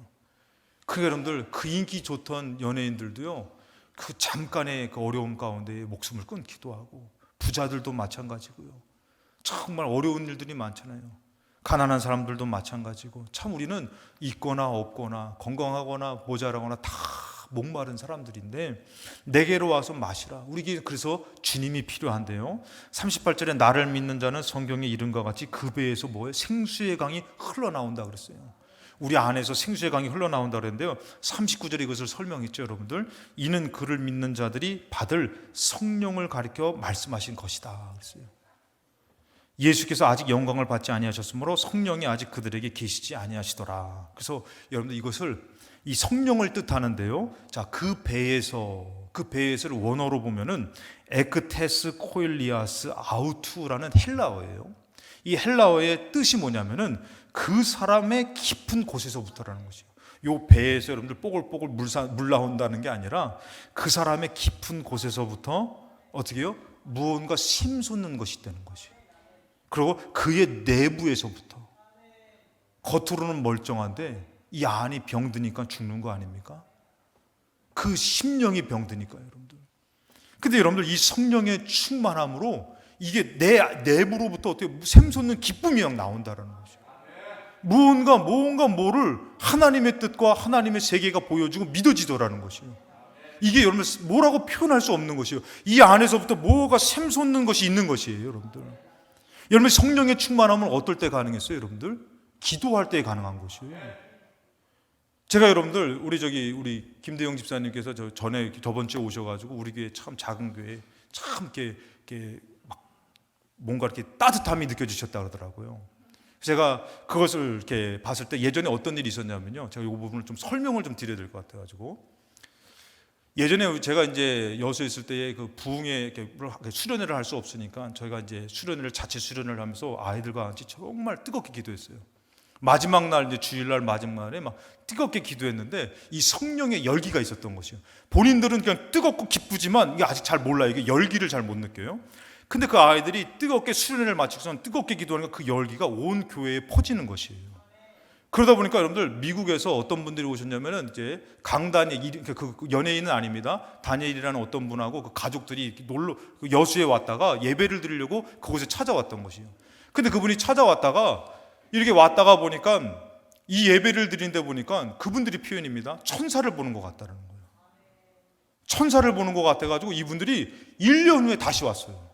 그 여러분들, 그 인기 좋던 연예인들도요, 그 잠깐의 그 어려움 가운데 목숨을 끊기도 하고, 부자들도 마찬가지고요. 정말 어려운 일들이 많잖아요. 가난한 사람들도 마찬가지고, 참 우리는 있거나 없거나 건강하거나 모자라거나 다 목마른 사람들인데, 내게로 와서 마시라. 우리에게 그래서 주님이 필요한데요. 38절에 나를 믿는 자는 성경의 이름과 같이 그 배에서 뭐예요? 생수의 강이 흘러나온다 그랬어요. 우리 안에서 생수의 강이 흘러나온다 그랬는데요, 39절에 이것을 설명했죠. 여러분들, 이는 그를 믿는 자들이 받을 성령을 가리켜 말씀하신 것이다 그랬어요. 예수께서 아직 영광을 받지 아니하셨으므로 성령이 아직 그들에게 계시지 아니하시더라. 그래서 여러분들 이것을 이 성령을 뜻하는데요. 자, 그 배에서를 원어로 보면은 에크테스 코일리아스 아우투라는 헬라어예요. 이 헬라어의 뜻이 뭐냐면은 그 사람의 깊은 곳에서부터라는 것이에요. 요 배에서 여러분들 뽀글뽀글 물 나온다는 게 아니라 그 사람의 깊은 곳에서부터 어떻게 해요? 무언가 샘솟는 것이 되는 것이에요. 그리고 그의 내부에서부터. 겉으로는 멀쩡한데 이 안이 병드니까 죽는 거 아닙니까? 그 심령이 병드니까요, 여러분들. 근데 여러분들 이 성령의 충만함으로 이게 내 내부로부터 어떻게 샘솟는 기쁨이 막 나온다라는 거죠. 뭔가 뭐를 하나님의 뜻과 하나님의 세계가 보여주고 믿어지더라는 것이에요. 이게 여러분 뭐라고 표현할 수 없는 것이에요. 이 안에서부터 뭐가 샘솟는 것이 있는 것이에요, 여러분들. 여러분 성령의 충만함은 어떨 때 가능했어요, 여러분들? 기도할 때 가능한 것이에요. 제가 여러분들 우리 김대영 집사님께서 저번 주에 오셔가지고 우리 교회 참 작은 교회 참 이렇게 막 뭔가 이렇게 따뜻함이 느껴지셨다 그러더라고요. 제가 그것을 이렇게 봤을 때 예전에 어떤 일이 있었냐면요. 제가 이 부분을 좀 설명을 좀 드려야 될 것 같아가지고 예전에 제가 이제 여수에 있을 때에 그 부흥회 수련회를 할 수 없으니까 저희가 이제 자체 수련회를 하면서 아이들과 같이 정말 뜨겁게 기도했어요. 마지막 날 이제 주일날 마지막 날에 막 뜨겁게 기도했는데 이 성령의 열기가 있었던 것이에요. 본인들은 그냥 뜨겁고 기쁘지만 이게 아직 잘 몰라요. 이게 열기를 잘 못 느껴요. 근데 그 아이들이 뜨겁게 수련회를 마치고선 뜨겁게 기도하니까 그 열기가 온 교회에 퍼지는 것이에요. 그러다 보니까 여러분들 미국에서 어떤 분들이 오셨냐면은 이제 강다니엘 그 연예인은 아닙니다. 다니엘이라는 어떤 분하고 그 가족들이 여수에 왔다가 예배를 드리려고 그곳에 찾아왔던 것이에요. 근데 그분이 찾아왔다가 이렇게 왔다가 보니까 이 예배를 드린데 보니까 그분들이 표현입니다. 천사를 보는 것 같다는 거예요. 천사를 보는 것 같아가지고 이분들이 1년 후에 다시 왔어요.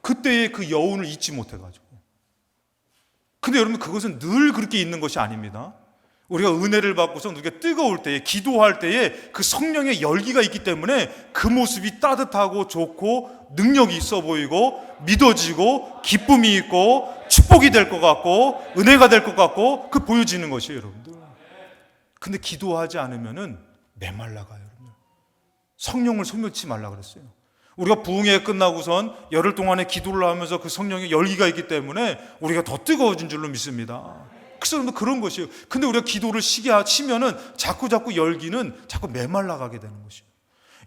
그때의 그 여운을 잊지 못해가지고. 근데 여러분 그것은 늘 그렇게 있는 것이 아닙니다. 우리가 은혜를 받고서 우리가 뜨거울 때에 기도할 때에 그 성령의 열기가 있기 때문에 그 모습이 따뜻하고 좋고 능력이 있어 보이고 믿어지고 기쁨이 있고 축복이 될 것 같고 은혜가 될 것 같고 그 보여지는 것이에요, 여러분들. 근데 기도하지 않으면은 메말라가요, 여러분. 성령을 소멸치 말라 그랬어요. 우리가 부흥회 끝나고선 열흘 동안에 기도를 하면서 그 성령의 열기가 있기 때문에 우리가 더 뜨거워진 줄로 믿습니다. 그래서 그런 것이에요. 근데 우리가 기도를 치면은 자꾸 열기는 자꾸 메말라가게 되는 것이에요.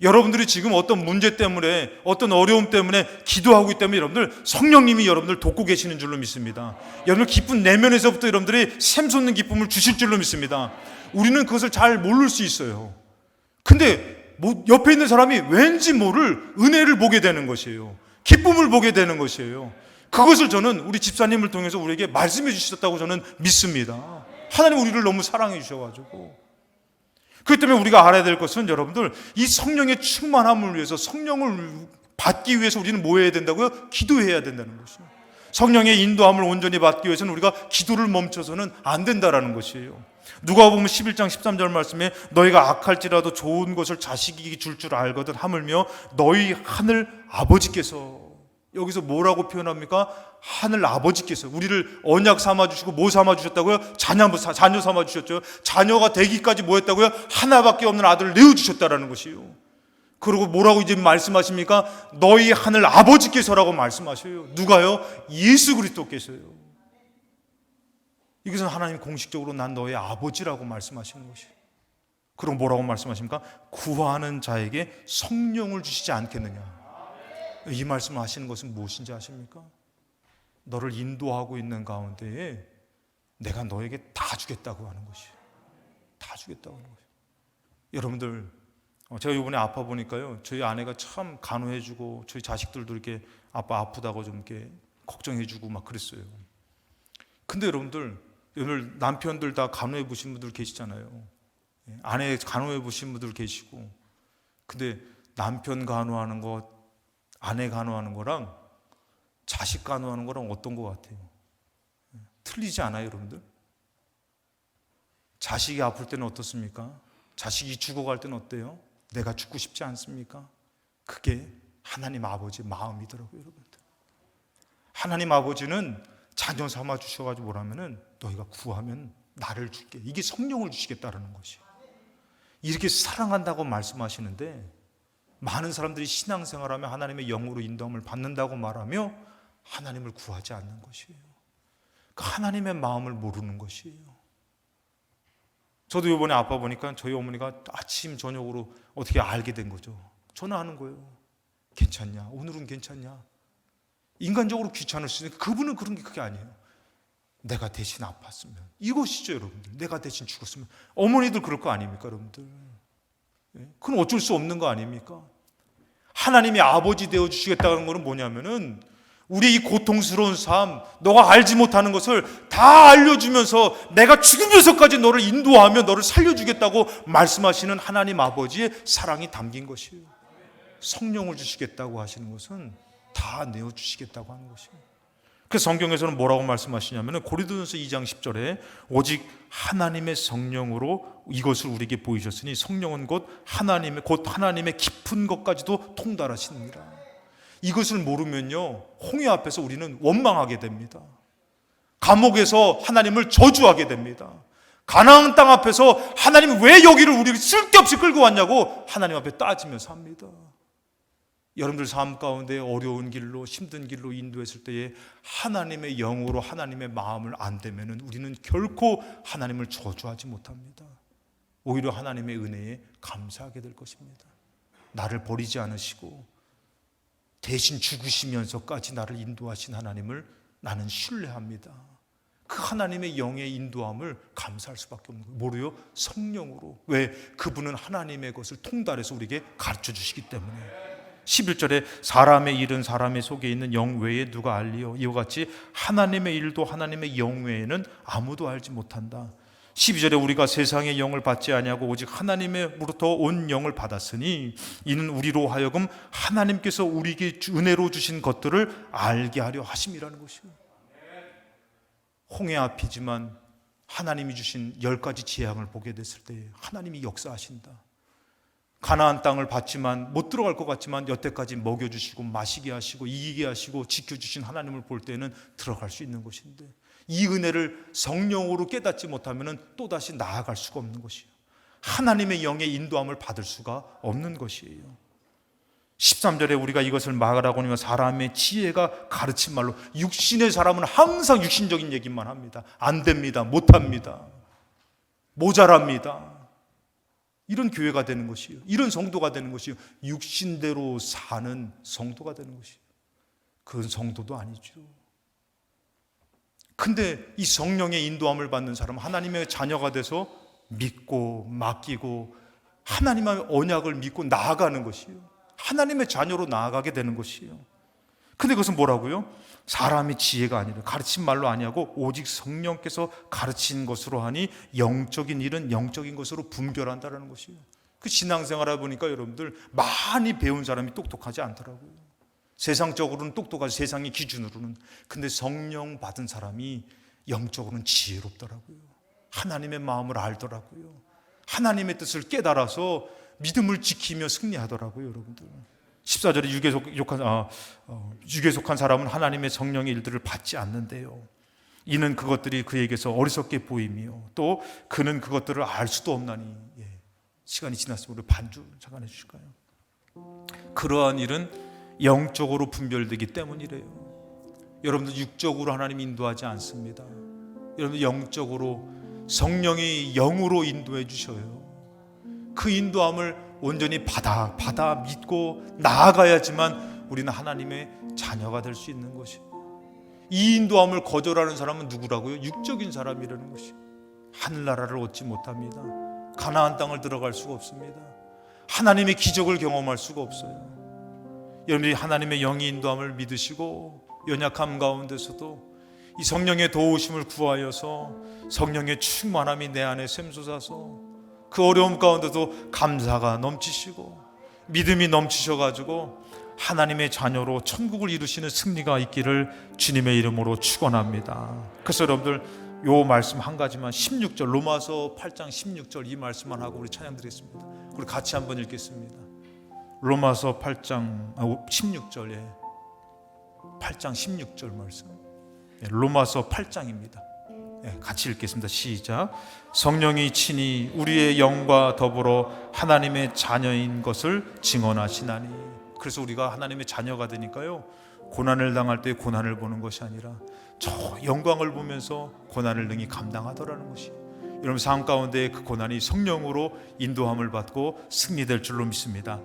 여러분들이 지금 어떤 문제 때문에 어떤 어려움 때문에 기도하고 있기 때문에 여러분들 성령님이 여러분들 돕고 계시는 줄로 믿습니다. 여러분들 기쁜 내면에서부터 여러분들이 샘솟는 기쁨을 주실 줄로 믿습니다. 우리는 그것을 잘 모를 수 있어요. 근데 옆에 있는 사람이 왠지 모를 은혜를 보게 되는 것이에요. 기쁨을 보게 되는 것이에요. 그것을 저는 우리 집사님을 통해서 우리에게 말씀해 주셨다고 저는 믿습니다. 하나님 우리를 너무 사랑해 주셔가지고. 그렇기 때문에 우리가 알아야 될 것은 여러분들 이 성령의 충만함을 위해서 성령을 받기 위해서 우리는 뭐 해야 된다고요? 기도해야 된다는 것이에요. 성령의 인도함을 온전히 받기 위해서는 우리가 기도를 멈춰서는 안 된다라는 것이에요. 누가복음 11장 13절 말씀에 너희가 악할지라도 좋은 것을 자식에게 줄 알거든 하물며 너희 하늘 아버지께서 여기서 뭐라고 표현합니까? 하늘 아버지께서 우리를 언약 삼아주시고 뭐 삼아주셨다고요? 자녀 삼아주셨죠. 자녀가 되기까지 뭐 했다고요? 하나밖에 없는 아들을 내어주셨다라는 것이에요. 그리고 뭐라고 이제 말씀하십니까? 너희 하늘 아버지께서라고 말씀하셔요. 누가요? 예수 그리스도께서요. 이것은 하나님 공식적으로 난 너의 아버지라고 말씀하시는 것이에요. 그럼 뭐라고 말씀하십니까? 구하는 자에게 성령을 주시지 않겠느냐. 이 말씀을 하시는 것은 무엇인지 아십니까? 너를 인도하고 있는 가운데에 내가 너에게 다 주겠다고 하는 것이에요. 다 주겠다고 하는 것이에요. 여러분들 제가 이번에 아파 보니까요, 저희 아내가 참 간호해주고 저희 자식들도 이렇게 아빠 아프다고 좀 이렇게 걱정해주고 막 그랬어요. 근데 여러분들 남편들 다 간호해 보신 분들 계시잖아요. 아내 간호해 보신 분들 계시고, 근데 남편 간호하는 것, 아내 간호하는 거랑 자식 간호하는 거랑 어떤 것 같아요? 틀리지 않아요, 여러분들? 자식이 아플 때는 어떻습니까? 자식이 죽어갈 때는 어때요? 내가 죽고 싶지 않습니까? 그게 하나님 아버지의 마음이더라고요, 여러분들. 하나님 아버지는 자녀 삼아 주셔가지고 뭐라면은 너희가 구하면 나를 줄게. 이게 성령을 주시겠다라는 것이에요. 이렇게 사랑한다고 말씀하시는데 많은 사람들이 신앙생활하며 하나님의 영으로 인도함을 받는다고 말하며 하나님을 구하지 않는 것이에요. 하나님의 마음을 모르는 것이에요. 저도 이번에 아빠 보니까 저희 어머니가 아침 저녁으로 어떻게 알게 된 거죠. 전화하는 거예요. 괜찮냐? 오늘은 괜찮냐? 인간적으로 귀찮을 수 있는데 그분은 그런 게 그게 아니에요. 내가 대신 아팠으면 이것이죠, 여러분들. 내가 대신 죽었으면. 어머니들 그럴 거 아닙니까, 여러분들? 그건 어쩔 수 없는 거 아닙니까? 하나님이 아버지 되어 주시겠다는 것은 뭐냐면은 우리 이 고통스러운 삶, 너가 알지 못하는 것을 다 알려주면서 내가 죽으면서까지 너를 인도하며 너를 살려주겠다고 말씀하시는 하나님 아버지의 사랑이 담긴 것이에요. 성령을 주시겠다고 하시는 것은 다 내어주시겠다고 하는 것이에요. 그래서 성경에서는 뭐라고 말씀하시냐면 고린도전서 2장 10절에 오직 하나님의 성령으로 이것을 우리에게 보이셨으니 성령은 곧 하나님의 깊은 것까지도 통달하시느니라. 이것을 모르면요, 홍해 앞에서 우리는 원망하게 됩니다. 감옥에서 하나님을 저주하게 됩니다. 가나안 땅 앞에서 하나님 왜 여기를 우리를 쓸데없이 끌고 왔냐고 하나님 앞에 따지며 삽니다. 여러분들 삶 가운데 어려운 길로 힘든 길로 인도했을 때에 하나님의 영으로 하나님의 마음을 안 되면은 우리는 결코 하나님을 저주하지 못합니다. 오히려 하나님의 은혜에 감사하게 될 것입니다. 나를 버리지 않으시고 대신 죽으시면서까지 나를 인도하신 하나님을 나는 신뢰합니다. 그 하나님의 영의 인도함을 감사할 수밖에 없는 거예요. 뭐로요? 성령으로. 왜? 그분은 하나님의 것을 통달해서 우리에게 가르쳐 주시기 때문에. 11절에 사람의 일은 사람의 속에 있는 영 외에 누가 알리요? 이와 같이 하나님의 일도 하나님의 영 외에는 아무도 알지 못한다. 12절에 우리가 세상의 영을 받지 아니하고 오직 하나님으로부터 온 영을 받았으니 이는 우리로 하여금 하나님께서 우리에게 은혜로 주신 것들을 알게 하려 하심이라는 것이에요. 홍해 앞이지만 하나님이 주신 10가지 재앙을 보게 됐을 때 하나님이 역사하신다. 가나안 땅을 받지만 못 들어갈 것 같지만 여태까지 먹여주시고 마시게 하시고 이기게 하시고 지켜주신 하나님을 볼 때는 들어갈 수 있는 것인데 이 은혜를 성령으로 깨닫지 못하면 또다시 나아갈 수가 없는 것이에요. 하나님의 영의 인도함을 받을 수가 없는 것이에요. 13절에 우리가 이것을 말하고 있는 사람의 지혜가 가르친 말로, 육신의 사람은 항상 육신적인 얘기만 합니다. 안 됩니다. 못합니다. 모자랍니다. 이런 교회가 되는 것이에요. 이런 성도가 되는 것이에요. 육신대로 사는 성도가 되는 것이에요. 그건 성도도 아니죠. 근데 이 성령의 인도함을 받는 사람은 하나님의 자녀가 돼서 믿고 맡기고 하나님의 언약을 믿고 나아가는 것이에요. 하나님의 자녀로 나아가게 되는 것이에요. 근데 그것은 뭐라고요? 사람의 지혜가 아니라 가르친 말로 아니하고 오직 성령께서 가르친 것으로 하니 영적인 일은 영적인 것으로 분별한다는 것이에요. 그 신앙생활을 보니까 여러분들 많이 배운 사람이 똑똑하지 않더라고요. 세상적으로는 똑똑하지, 세상의 기준으로는. 근데 성령 받은 사람이 영적으로는 지혜롭더라고요. 하나님의 마음을 알더라고요. 하나님의 뜻을 깨달아서 믿음을 지키며 승리하더라고요, 여러분들. 14절에 육에 속한 사람은 하나님의 성령의 일들을 받지 않는데요. 이는 그것들이 그에게서 어리석게 보이며 또 그는 그것들을 알 수도 없나니. 시간이 지났으면 우리 반주 잠깐 해주실까요? 그러한 일은 영적으로 분별되기 때문이래요. 여러분들 육적으로 하나님 인도하지 않습니다. 여러분들 영적으로 성령이 영으로 인도해 주셔요. 그 인도함을 온전히 받아 믿고 나아가야지만 우리는 하나님의 자녀가 될 수 있는 것이에요. 이 인도함을 거절하는 사람은 누구라고요? 육적인 사람이라는 것이에요. 하늘나라를 얻지 못합니다. 가나안 땅을 들어갈 수가 없습니다. 하나님의 기적을 경험할 수가 없어요. 여러분들이 하나님의 영의 인도함을 믿으시고 연약함 가운데서도 이 성령의 도우심을 구하여서 성령의 충만함이 내 안에 샘솟아서 그 어려움 가운데도 감사가 넘치시고 믿음이 넘치셔가지고 하나님의 자녀로 천국을 이루시는 승리가 있기를 주님의 이름으로 축원합니다. 그래서 여러분들 요 말씀 한 가지만 16절 로마서 8장 16절 이 말씀만 하고 우리 찬양 드리겠습니다. 우리 같이 한번 읽겠습니다. 로마서 8장 16절에 8장 16절 말씀. 로마서 8장입니다. 같이 읽겠습니다. 시작. 성령이 친히 우리의 영과 더불어 하나님의 자녀인 것을 증언하시나니. 그래서 우리가 하나님의 자녀가 되니까요, 고난을 당할 때 고난을 보는 것이 아니라 저 영광을 보면서 고난을 능히 감당하더라는 것이, 여러분 삶 가운데 그 고난이 성령으로 인도함을 받고 승리될 줄로 믿습니다.